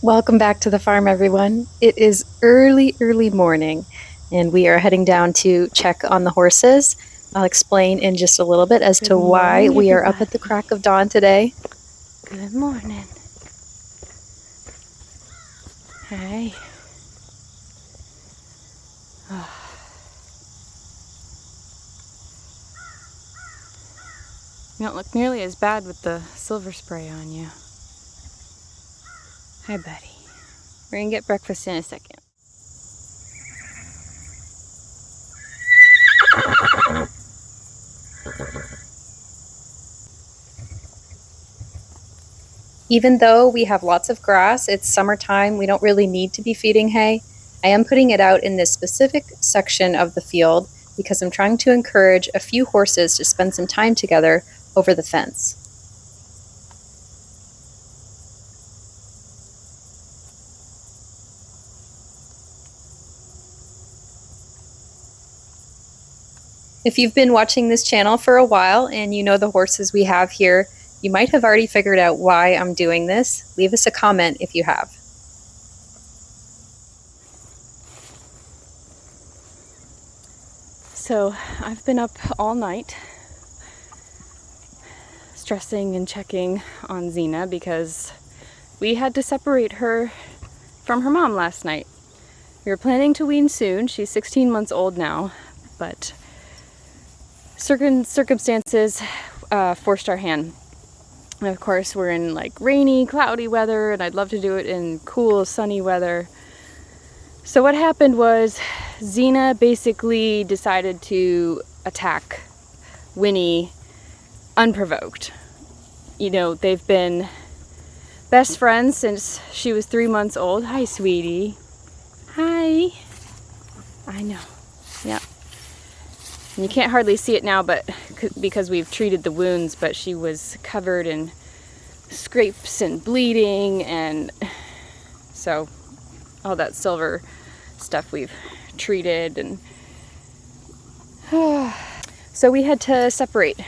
Welcome back to the farm, everyone. It is early morning, and we are heading down to check on the horses. I'll explain in just a little bit as to why we are up at the crack of dawn today. Good morning. Hi. Oh. You don't look nearly as bad with the silver spray on you. Hi, buddy. We're gonna get breakfast in a second. Even though we have lots of grass, it's summertime, we don't really need to be feeding hay. I am putting it out in this specific section of the field because I'm trying to encourage a few horses to spend some time together over the fence. If you've been watching this channel for a while and you know the horses we have here, you might have already figured out why I'm doing this. Leave us a comment if you have. So I've been up all night stressing and checking on Xena because we had to separate her from her mom last night. We were planning to wean soon. She's 16 months old now, but certain circumstances forced our hand. And of course we're in like rainy, cloudy weather, and I'd love to do it in cool, sunny weather. So what happened was Xena basically decided to attack Winnie unprovoked. You know, they've been best friends since she was 3 months old. Hi, sweetie. Hi. I know. Yep. And you can't hardly see it now, but because we've treated the wounds, but she was covered in scrapes and bleeding, and so all that silver stuff we've treated, and so we had to separate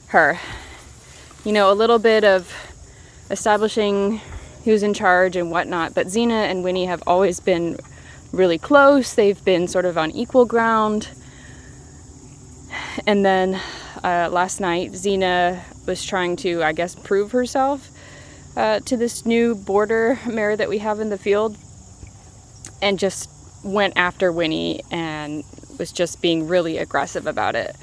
her. You know, a little bit of establishing who's in charge and whatnot, but Xena and Winnie have always been really close. They've been sort of on equal ground. And then last night, Xena was trying to, I guess, prove herself to this new border mare that we have in the field, and just went after Winnie and was just being really aggressive about it.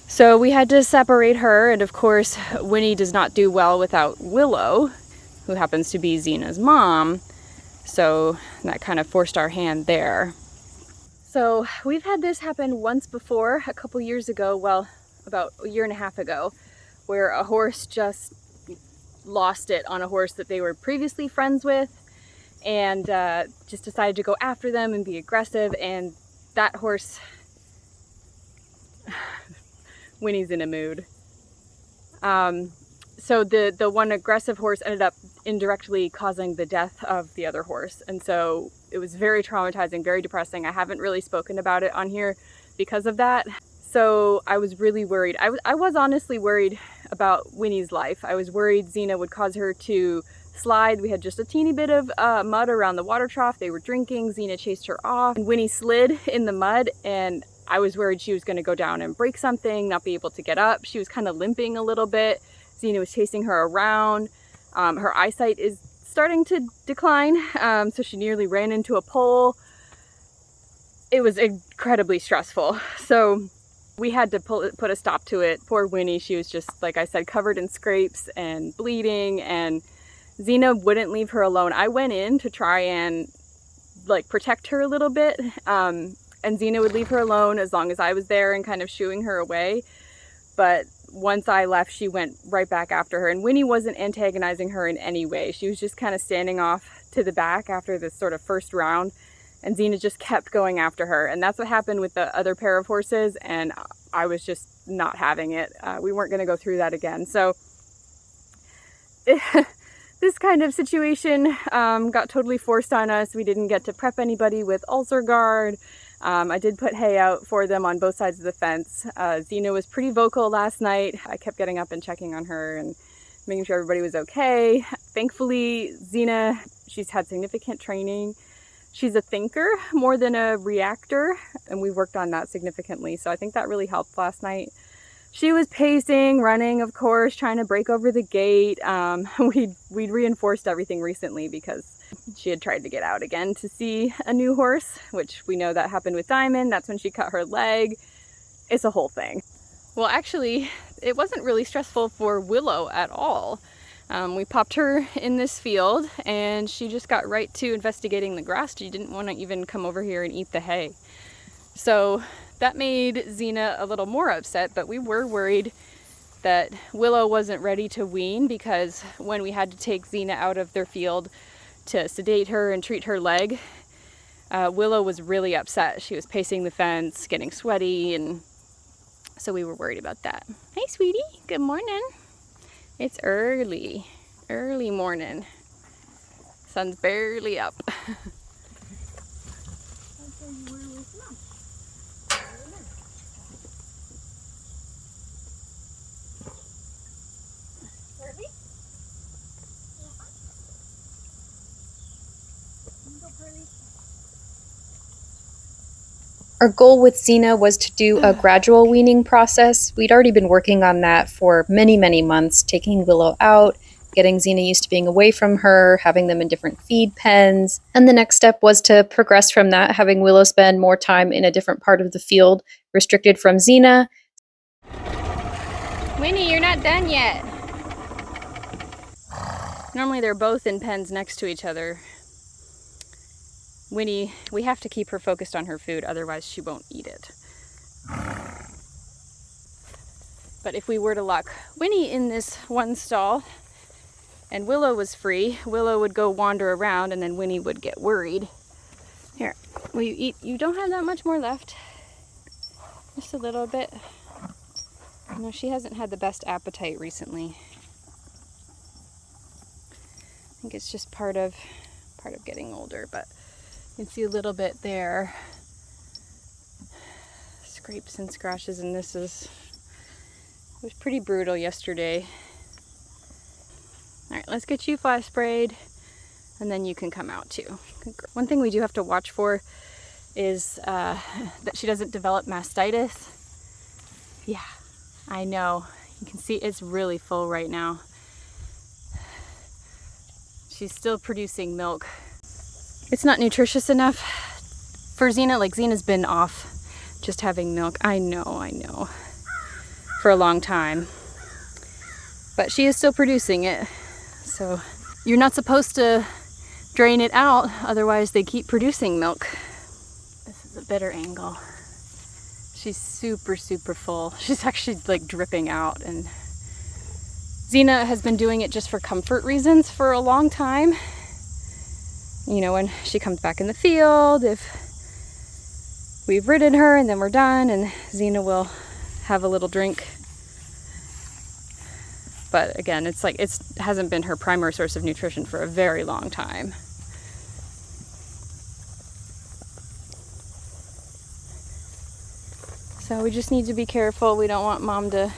So we had to separate her, and of course, Winnie does not do well without Willow, who happens to be Xena's mom, so that kind of forced our hand there. So we've had this happen once before, a couple years ago, well, about a year and a half ago, where a horse just lost it on a horse that they were previously friends with, and just decided to go after them and be aggressive, and that horse, Winnie's in a mood. So the one aggressive horse ended up indirectly causing the death of the other horse, and so it was very traumatizing, very depressing. I haven't really spoken about it on here because of that. So I was really worried. I was honestly worried about Winnie's life. I was worried Xena would cause her to slide. We had just a teeny bit of mud around the water trough. They were drinking. Xena chased her off, and Winnie slid in the mud, and I was worried she was going to go down and break something, not be able to get up. She was kind of limping a little bit. Xena was chasing her around. Her eyesight is starting to decline, so she nearly ran into a pole. It was incredibly stressful. So we had to put a stop to it. Poor Winnie, she was just, like I said, covered in scrapes and bleeding, and Xena wouldn't leave her alone. I went in to try and like protect her a little bit, and Xena would leave her alone as long as I was there and kind of shooing her away. But once I left, she went right back after her, and Winnie wasn't antagonizing her in any way. She was just kind of standing off to the back after this sort of first round, and Xena just kept going after her. And that's what happened with the other pair of horses, and I was just not having it. We weren't going to go through that again. So this kind of situation got totally forced on us. We didn't get to prep anybody with ulcer guard. I did put hay out for them on both sides of the fence. Xena was pretty vocal last night. I kept getting up and checking on her and making sure everybody was okay. Thankfully, Xena, she's had significant training. She's a thinker more than a reactor, and we worked on that significantly. So I think that really helped last night. She was pacing, running, of course, trying to break over the gate. We'd reinforced everything recently because she had tried to get out again to see a new horse, which we know that happened with Diamond. That's when she cut her leg. It's a whole thing. Well, actually, it wasn't really stressful for Willow at all. We popped her in this field and she just got right to investigating the grass. She didn't want to even come over here and eat the hay. So that made Xena a little more upset, but we were worried that Willow wasn't ready to wean, because when we had to take Xena out of their field to sedate her and treat her leg, Willow was really upset. She was pacing the fence, getting sweaty, and so we were worried about that. Hey, sweetie, good morning. It's early morning. Sun's barely up. Our goal with Xena was to do a gradual weaning process. We'd already been working on that for many, many months, taking Willow out, getting Xena used to being away from her, having them in different feed pens. And the next step was to progress from that, having Willow spend more time in a different part of the field, restricted from Xena. Winnie, you're not done yet. Normally they're both in pens next to each other. Winnie, we have to keep her focused on her food, otherwise she won't eat it. But if we were to lock Winnie in this one stall and Willow was free, Willow would go wander around and then Winnie would get worried. Here, will you eat? You don't have that much more left. Just a little bit. You know, she hasn't had the best appetite recently. I think it's just part of getting older, but you can see a little bit there. Scrapes and scratches, and it was pretty brutal yesterday. All right, let's get you fly sprayed, and then you can come out too. One thing we do have to watch for is that she doesn't develop mastitis. Yeah, I know. You can see it's really full right now. She's still producing milk. It's not nutritious enough for Xena. Like, Xena's been off just having milk. I know. For a long time. But she is still producing it. So you're not supposed to drain it out, otherwise they keep producing milk. This is a better angle. She's super, super full. She's actually like dripping out, and Xena has been doing it just for comfort reasons for a long time. You know, when she comes back in the field, if we've ridden her and then we're done, and Xena will have a little drink. But again, it's like it hasn't been her primary source of nutrition for a very long time. So we just need to be careful. We don't want Mom to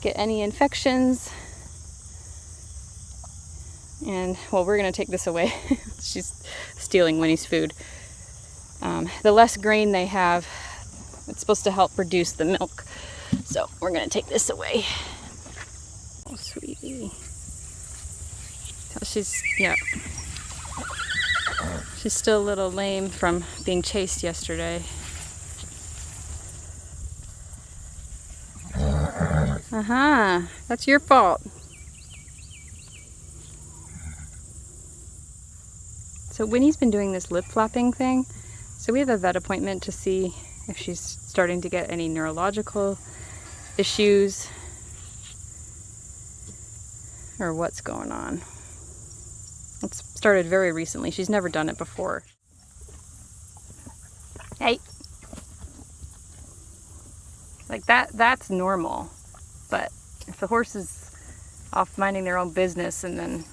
get any infections. And, well, we're going to take this away. She's stealing Winnie's food. The less grain they have, it's supposed to help reduce the milk. So we're going to take this away. Oh, sweetie. Yeah. She's still a little lame from being chased yesterday. That's your fault. So Winnie's been doing this lip flapping thing. So we have a vet appointment to see if she's starting to get any neurological issues or what's going on. It's started very recently. She's never done it before. Hey. Like that's normal. But if the horse is off minding their own business and then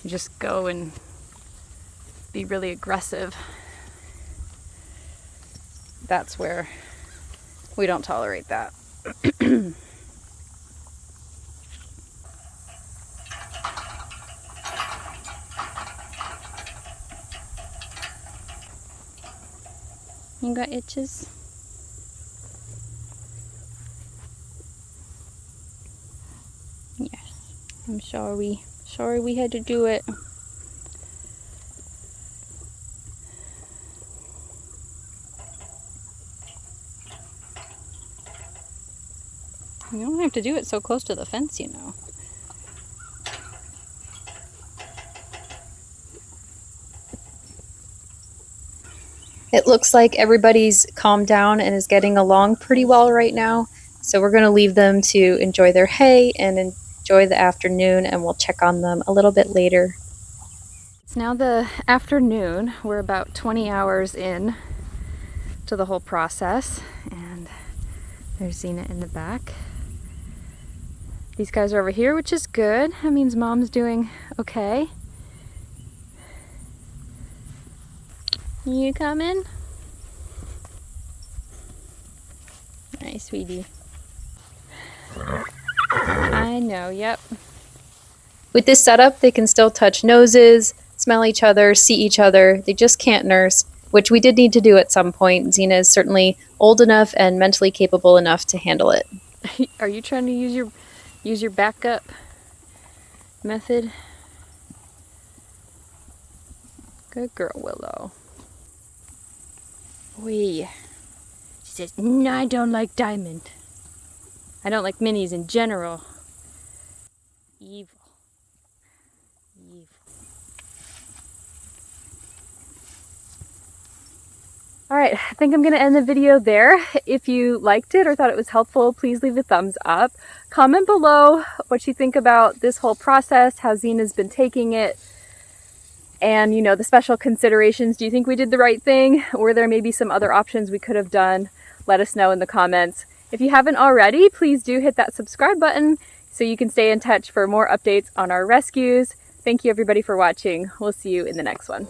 you just go and be really aggressive, that's where we don't tolerate that. You got itches? Yes. I'm sorry. Sorry we had to do it. You don't have to do it so close to the fence, you know. It looks like everybody's calmed down and is getting along pretty well right now. So we're going to leave them to enjoy their hay and enjoy the afternoon, and we'll check on them a little bit later. It's now the afternoon. We're about 20 hours in to the whole process, and there's Xena in the back. These guys are over here, which is good. That means Mom's doing okay. You coming? Nice, sweetie. I know, yep. With this setup, they can still touch noses, smell each other, see each other. They just can't nurse, which we did need to do at some point. Xena is certainly old enough and mentally capable enough to handle it. Are you trying to use your backup method? Good girl, Willow. Wee. She says, no, I don't like Diamond. I don't like minis in general. Evil. Evil. Alright, I think I'm going to end the video there. If you liked it or thought it was helpful, please leave a thumbs up. Comment below what you think about this whole process, how Xena's been taking it, and, you know, the special considerations. Do you think we did the right thing? Were there maybe some other options we could have done? Let us know in the comments. If you haven't already, please do hit that subscribe button so you can stay in touch for more updates on our rescues. Thank you everybody for watching. We'll see you in the next one.